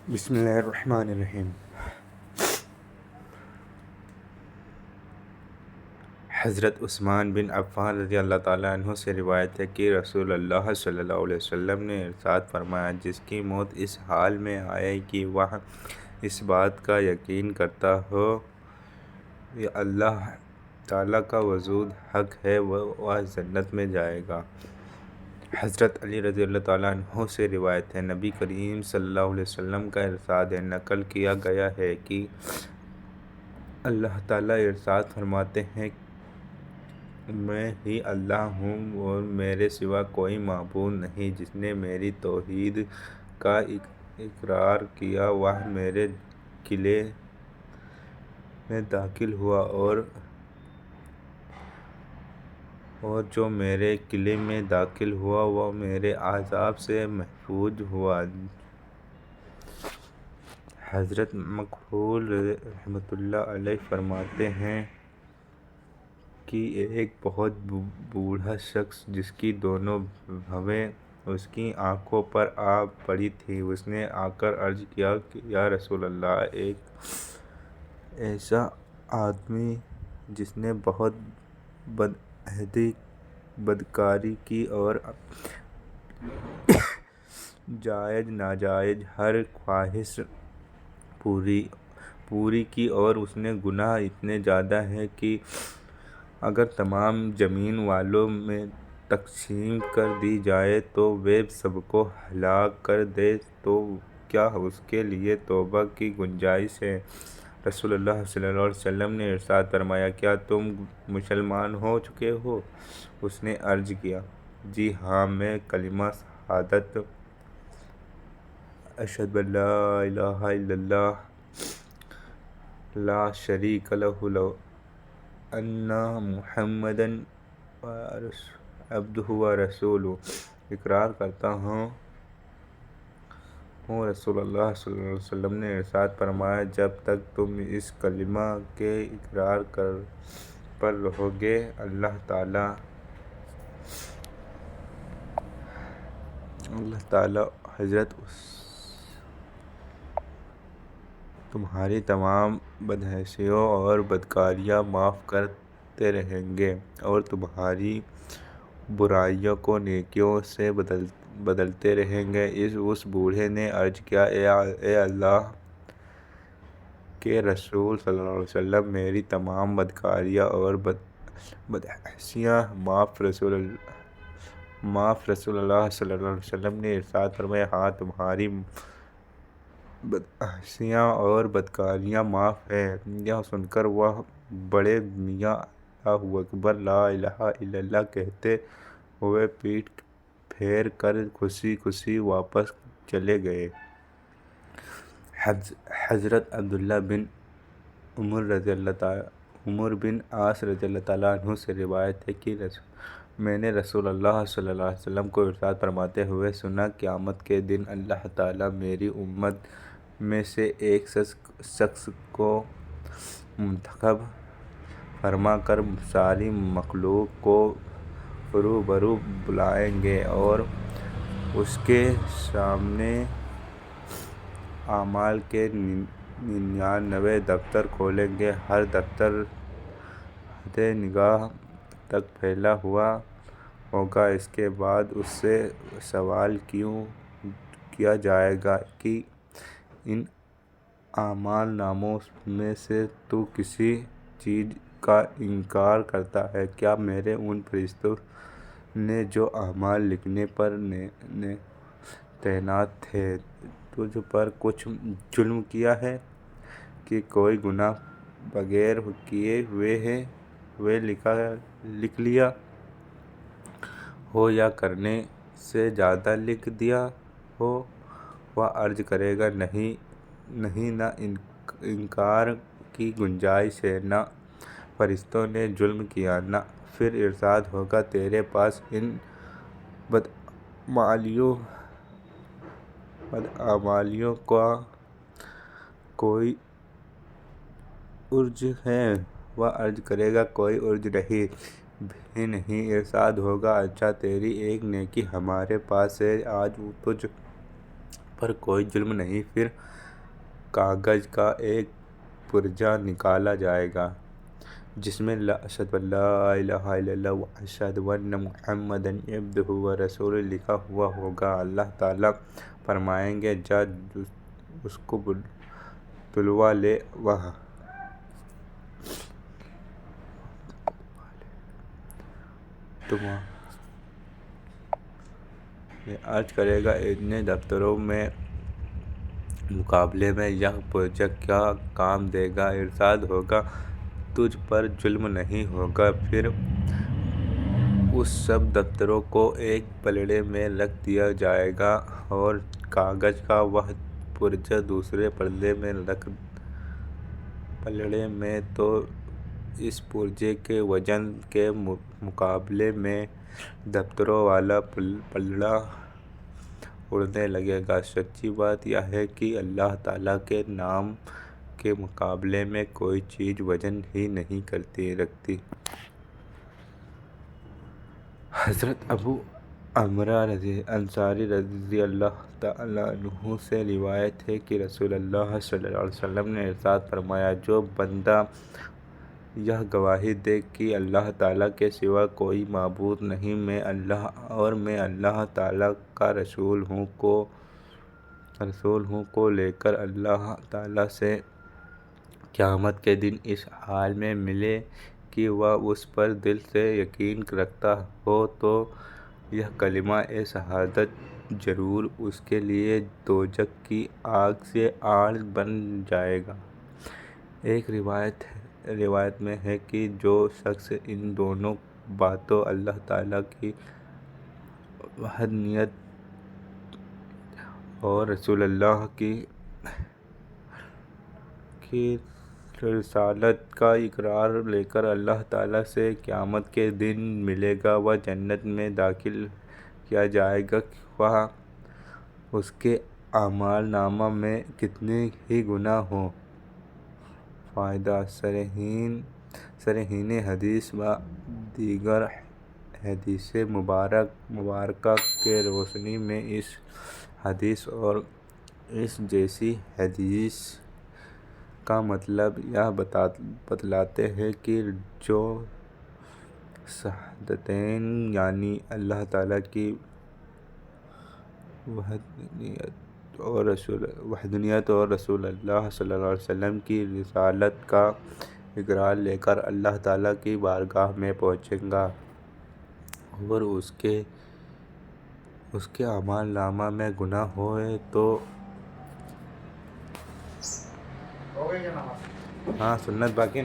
بسم اللہ الرحمن الرحیم۔ حضرت عثمان بن عفان رضی اللہ تعالیٰ عنہ سے روایت ہے کہ رسول اللہ صلی اللہ علیہ وسلم نے ارشاد فرمایا، جس کی موت اس حال میں آئے کہ وہ اس بات کا یقین کرتا ہو کہ اللہ تعالیٰ کا وجود حق ہے، وہ جنت میں جائے گا۔ حضرت علی رضی اللہ تعالیٰ عنہ سے روایت ہے، نبی کریم صلی اللہ علیہ وسلم کا ارشاد ہے، نقل کیا گیا ہے کہ اللہ تعالیٰ ارشاد فرماتے ہیں، میں ہی اللہ ہوں اور میرے سوا کوئی معبود نہیں۔ جس نے میری توحید کا اقرار کیا وہ میرے قلعے میں داخل ہوا اور جو میرے قلعے میں داخل ہوا وہ میرے عذاب سے محفوظ ہوا۔ حضرت مکحول رحمۃ اللہ علیہ فرماتے ہیں کہ ایک بہت بوڑھا شخص جس کی دونوں بھویں اس کی آنکھوں پر آ پڑی تھیں، اس نے آ کر عرض کیا کہ یا رسول اللہ، ایک ایسا آدمی جس نے بہت بدعہدی، بدکاری کی اور جائز ناجائز ہر خواہش پوری کی، اور اس کے گناہ اتنے زیادہ ہیں کہ اگر تمام زمین والوں میں تقسیم کر دی جائے تو وہ سب کو ہلاک کر دے، تو کیا اس کے لیے توبہ کی گنجائش ہے؟ رسول اللہ صلی اللہ علیہ وسلم نے ارشاد فرمایا، کیا تم مسلمان ہو چکے ہو؟ اس نے عرض کیا، جی ہاں، میں کلمہ شہادت اشہد ان لا الہ الا اللہ لا شریک لہ وان محمدا عبدہ ورسولہ اقرار کرتا ہوں۔ رسول اللہ صلی اللہ علیہ وسلم نے ارشاد فرمایا، جب تک تم اس کلمہ کے اقرار پر رہو گے، اللہ تعالیٰ حضرت تمہاری تمام بدحیثیتوں اور بدکاریاں معاف کرتے رہیں گے اور تمہاری برائیوں کو نیکیوں سے بدلتے رہیں گے۔ اس بوڑھے نے عرض کیا، اے اللہ کے رسول صلی اللہ علیہ وسلم، میری تمام بدکاریاں اور بدحیثیتیں معاف۔ رسول اللہ صلی اللہ علیہ وسلم نے ارشاد فرمایا، ہاں، تمہاری بدحیثیتیں اور بدکاریاں معاف ہیں۔ یہ سن کر وہ بڑے میاں اللہ اکبر، لا الہ الا اللہ کہتے ہوئے پیٹ پھیر کر خوشی خوشی واپس چلے گئے۔ حضرت عبداللہ بن عمرو بن عاص رضی اللہ تعالیٰ عنہ سے روایت ہے کہ میں نے رسول اللہ صلی اللہ علیہ وسلم کو ارشاد فرماتے ہوئے سنا، قیامت کے دن اللہ تعالیٰ میری امت میں سے ایک شخص کو منتخب فرما کر ساری مخلوق کو روبرو بلائیں گے اور اس کے سامنے اعمال کے 99 دفتر کھولیں گے۔ ہر دفتر حد نگاہ تک پھیلا ہوا ہوگا۔ اس کے بعد اس سے سوال کیا جائے گا کہ ان اعمال ناموں میں سے تو کسی چیز کا انکار کرتا ہے؟ کیا میرے ان فرشتوں نے جو اعمال لکھنے پر تعینات تھے تجھ پر کچھ ظلم کیا ہے کہ کوئی گناہ بغیر کیے ہوئے لکھ لیا ہو یا کرنے سے زیادہ لکھ دیا ہو؟ وہ عرض کرے گا، نہیں، نہ انکار کی گنجائش ہے، نہ فرشتوں نے ظلم کیا، نہ۔ پھر ارشاد ہوگا، تیرے پاس ان بدعمالیوں کا کوئی عذر ہے؟ وہ عرض کرے گا، کوئی عذر بھی نہیں۔ ارشاد ہوگا، اچھا، تیری ایک نیکی ہمارے پاس ہے، آج تجھ پر کوئی ظلم نہیں۔ پھر کاغذ کا ایک پرزہ نکالا جائے گا جس میں اشہد ان لا الہ الا اللہ و اشہد ان محمدا عبدہ و رسولہ لکھا ہوا ہوگا۔ اللہ تعالیٰ فرمائیں گے جا اس کو تلوا لے۔ یہ عرض کرے گا اتنے دفتروں میں مقابلے میں یہ پرزہ کیا کام دے گا؟ ارشاد ہوگا تجھ پر ظلم نہیں ہوگا۔ پھر اس سب دفتروں کو ایک پلڑے میں رکھ دیا جائے گا اور کاغذ کا وہ پرزہ دوسرے پلڑے میں تو اس پرزے کے وزن کے مقابلے میں دفتروں والا پلڑا اڑنے لگے گا۔ سچی بات یہ ہے کہ اللہ تعالیٰ کے نام کے مقابلے میں کوئی چیز وزن ہی نہیں رکھتی۔ حضرت ابو عمرہ انصاری رضی اللہ تعالیٰ عنہ سے روایت ہے کہ رسول اللہ صلی اللہ علیہ وسلم نے ارشاد فرمایا جو بندہ یہ گواہی دے کہ اللہ تعالیٰ کے سوا کوئی معبود نہیں اور میں اللہ تعالیٰ کا رسول ہوں کو لے کر اللہ تعالیٰ سے قیامت کے دن اس حال میں ملے کہ وہ اس پر دل سے یقین رکھتا ہو تو یہ کلمہ شہادت ضرور اس کے لیے دوزخ کی آگ سے آڑ بن جائے گا۔ ایک روایت میں ہے کہ جو شخص ان دونوں باتوں اللہ تعالیٰ کی وحدانیت اور رسول اللہ کی رسالت کا اقرار لے کر اللہ تعالیٰ سے قیامت کے دن ملے گا وہ جنت میں داخل کیا جائے گا خواہ اس کے اعمال نامہ میں کتنے ہی گناہ ہوں۔ فائدہ: صحیحین حدیث و دیگر احادیث مبارکہ کی روشنی میں اس حدیث اور اس جیسی احادیث کا مطلب یہ بتلاتے ہیں کہ جو شہادتین یعنی اللہ تعالیٰ کی وحدانیت اور رسول اللہ صلی اللہ علیہ وسلم کی رسالت کا اقرار لے کر اللہ تعالیٰ کی بارگاہ میں پہنچے گا اور اس کے اعمال نامہ میں گناہ ہوئے تو سنت باقی